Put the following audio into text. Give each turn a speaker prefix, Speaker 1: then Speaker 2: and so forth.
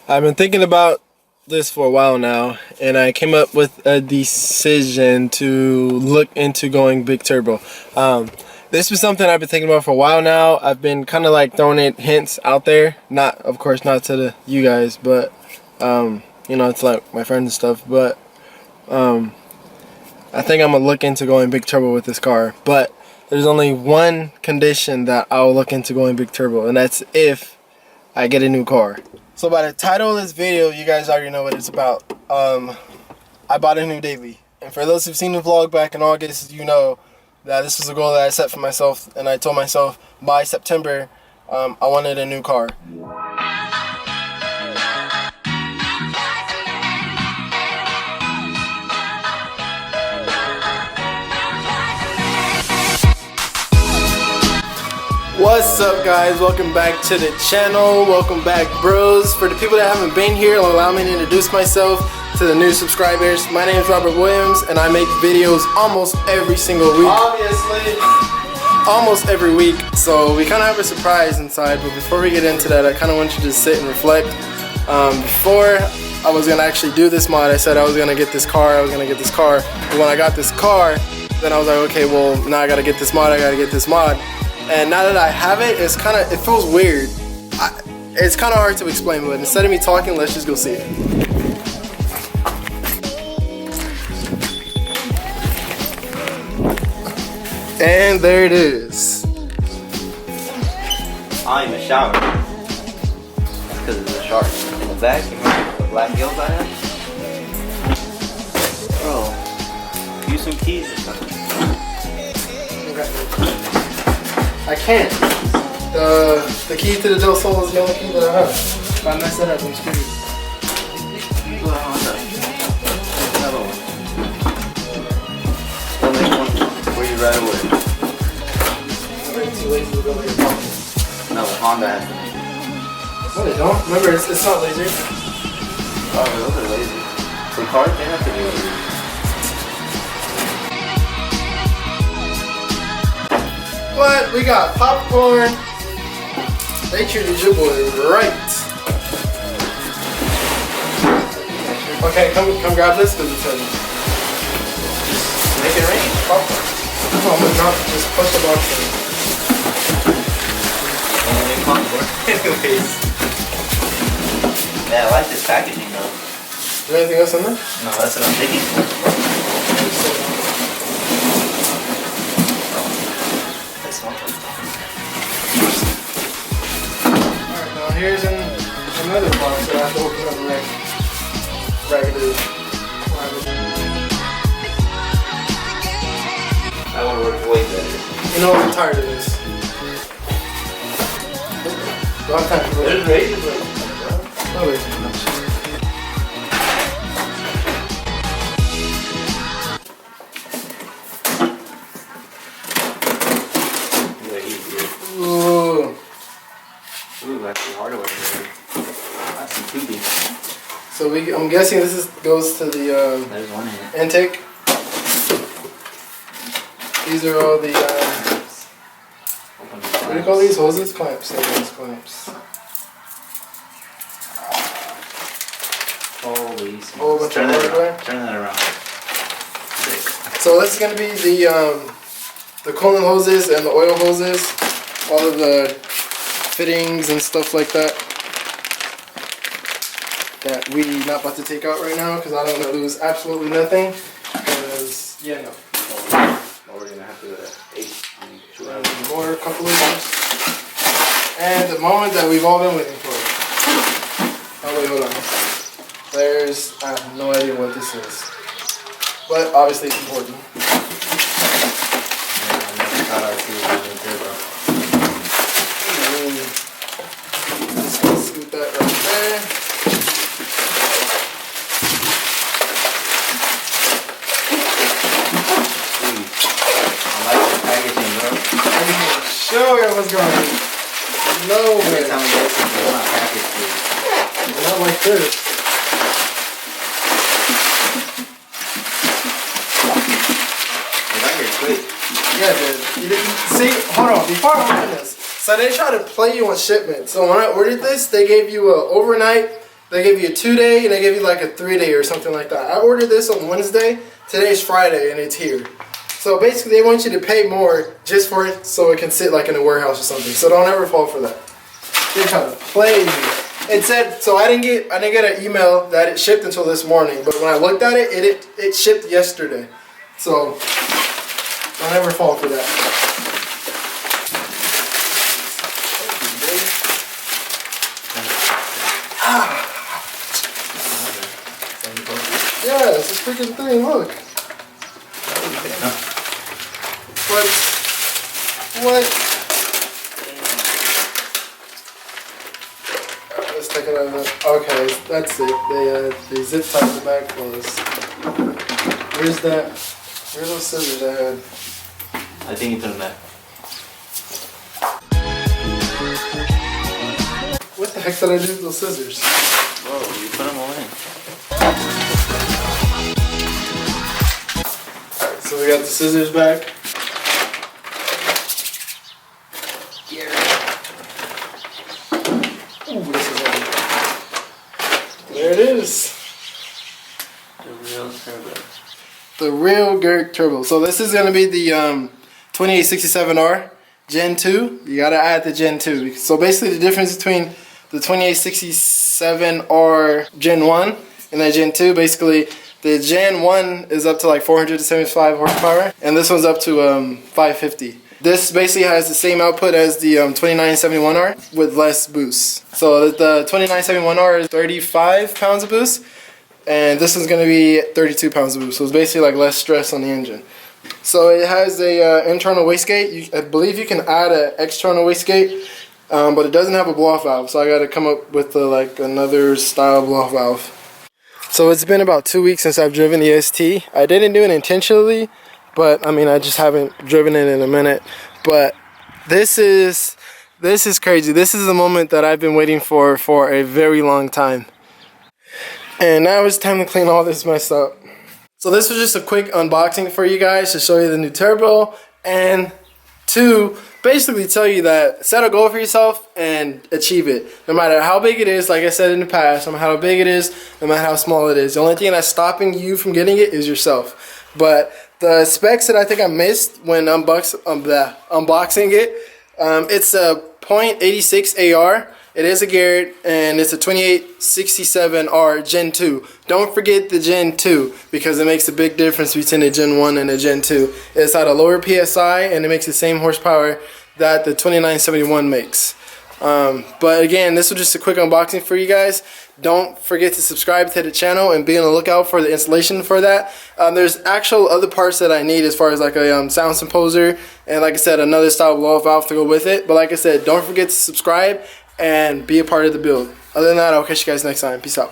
Speaker 1: I've been thinking about this for a while now, and I came up with a decision to look into going big turbo. This was something I've been thinking about for a while now. I've been kind of like throwing it hints out there, not of course not to you guys, but you know, it's like my friends and stuff. But I think I'm gonna look into going big turbo with this car. But there's only one condition that I'll look into going big turbo, and that's if I get a new car. So by the title of this video, you guys already know what it's about. I bought a new daily, and for those who've seen the vlog back in August, you know that this was a goal that I set for myself, and I told myself by September I wanted a new car. What's up, guys? Welcome back to the channel. Welcome back, bros. For the people that haven't been here, allow me to introduce myself to the new subscribers. My name is Robert Williams, and I make videos almost every single week. Obviously, almost every week. So we kind of have a surprise inside, but before we get into that, I kind of want you to sit and reflect. Before I was gonna actually do this mod, I said I was gonna get this car. But when I got this car, then I was like, okay, well, now I gotta get this mod. And now that I have it, it feels weird. It's kind of hard to explain, but instead of me talking, let's just go see it. And there it is.
Speaker 2: I ain't even shower. That's because it's a shark. In the back, you remember the black gills I had? Bro, use some keys or something.
Speaker 1: Okay. I can't. The key to the Del Sol is the only key that I have. If I mess it up, I'm screwed.
Speaker 2: Another one. Don't make one for you right away.
Speaker 1: I'm too lazy to go to your pocket.
Speaker 2: No, Honda has them.
Speaker 1: No, they don't. Remember, it's not lazy.
Speaker 2: Oh, those are lazy. The cars, they have to be lazy.
Speaker 1: What? We got popcorn. They treated your boy right. Okay, come grab this because it's heavy.
Speaker 2: Just make it rain.
Speaker 1: Popcorn. No, I'm gonna drop it. Just push the box in.
Speaker 2: Anyways. Yeah, I like this packaging though.
Speaker 1: Is there anything else in there?
Speaker 2: No, that's what I'm thinking for.
Speaker 1: Alright, now here's another box that I have to open up raggedy.
Speaker 2: That one works way better.
Speaker 1: You know what? I'm tired of this. Don't have time for
Speaker 2: There's razors like
Speaker 1: no razors. Ooh.
Speaker 2: Ooh, that's the hardware here. That's some tubing.
Speaker 1: So I'm guessing this goes to the
Speaker 2: There's one here.
Speaker 1: intake. These are all the what do you call these? Hoses? Clamps. Those clamps.
Speaker 2: Holy smokes.
Speaker 1: Whole bunch
Speaker 2: Turn
Speaker 1: of
Speaker 2: that
Speaker 1: hardware.
Speaker 2: around. Turn that around. Sick.
Speaker 1: So this is gonna be the coolant hoses and the oil hoses, all of the fittings and stuff like that we not about to take out right now because I don't want to lose absolutely nothing. Because yeah, no.
Speaker 2: We're gonna have to 8
Speaker 1: More couple of years. And the moment that we've all been waiting for. Oh wait, hold on. I have no idea what this is, but obviously it's important. Just gonna scoot that right there.
Speaker 2: I like the packaging, bro.
Speaker 1: I'm gonna show you what's going on. No way.
Speaker 2: Tell me this is not packaged, dude.
Speaker 1: Not like this. Yeah, dude. You didn't see. Hold on. Before I open this, so they try to play you on shipment. So when I ordered this, they gave you a overnight They give you a 2-day and they give you like a 3-day or something like that. I ordered this on Wednesday. Today's Friday and it's here. So basically they want you to pay more just for it so it can sit like in a warehouse or something. So don't ever fall for that. They're trying to play me. It said, so I didn't get an email that it shipped until this morning, but when I looked at it, it shipped yesterday. So don't ever fall for that. Ah. Yeah, it's this freaking thing, look. What? Let's take it out of it. Okay, that's it. They zip tied the back closed. Where's those scissors I had?
Speaker 2: I think it's in there.
Speaker 1: What the heck did I do with those scissors?
Speaker 2: Whoa, you put them all in.
Speaker 1: Alright, so we got the scissors back. Ooh, this is heavy. There it is.
Speaker 2: The real turbo.
Speaker 1: The real Gert Turbo. So this is going to be the 2867R Gen 2. You got to add the Gen 2. So basically the difference between the 2867R Gen 1 and the Gen 2, basically the Gen 1 is up to like 475 horsepower and this one's up to 550. This basically has the same output as the 2971R with less boost. So the 2971R is 35 pounds of boost and this is going to be 32 pounds of boost. So it's basically like less stress on the engine. So it has a internal wastegate. I believe you can add an external wastegate, but it doesn't have a blow-off valve. So I got to come up with like another style blow-off valve. So it's been about 2 weeks since I've driven the ST. I didn't do it intentionally, but I mean I just haven't driven it in a minute. But this is crazy. This is the moment that I've been waiting for a very long time. And now it's time to clean all this mess up. So this was just a quick unboxing for you guys to show you the new turbo and to basically tell you that set a goal for yourself and achieve it. No matter how big it is, like I said in the past, no matter how big it is, no matter how small it is. The only thing that's stopping you from getting it is yourself. But the specs that I think I missed when unboxing it, it's a .86 AR. It is a Garrett and it's a 2867R Gen 2. Don't forget the Gen 2 because it makes a big difference between the Gen 1 and the Gen 2. It's at a lower PSI and it makes the same horsepower that the 2971 makes. But again, this was just a quick unboxing for you guys. Don't forget to subscribe to the channel and be on the lookout for the installation for that. There's actual other parts that I need as far as like a sound composer and like I said, another style blow-off valve to go with it. But like I said, don't forget to subscribe and be a part of the build. Other than that, I'll catch you guys next time. Peace out.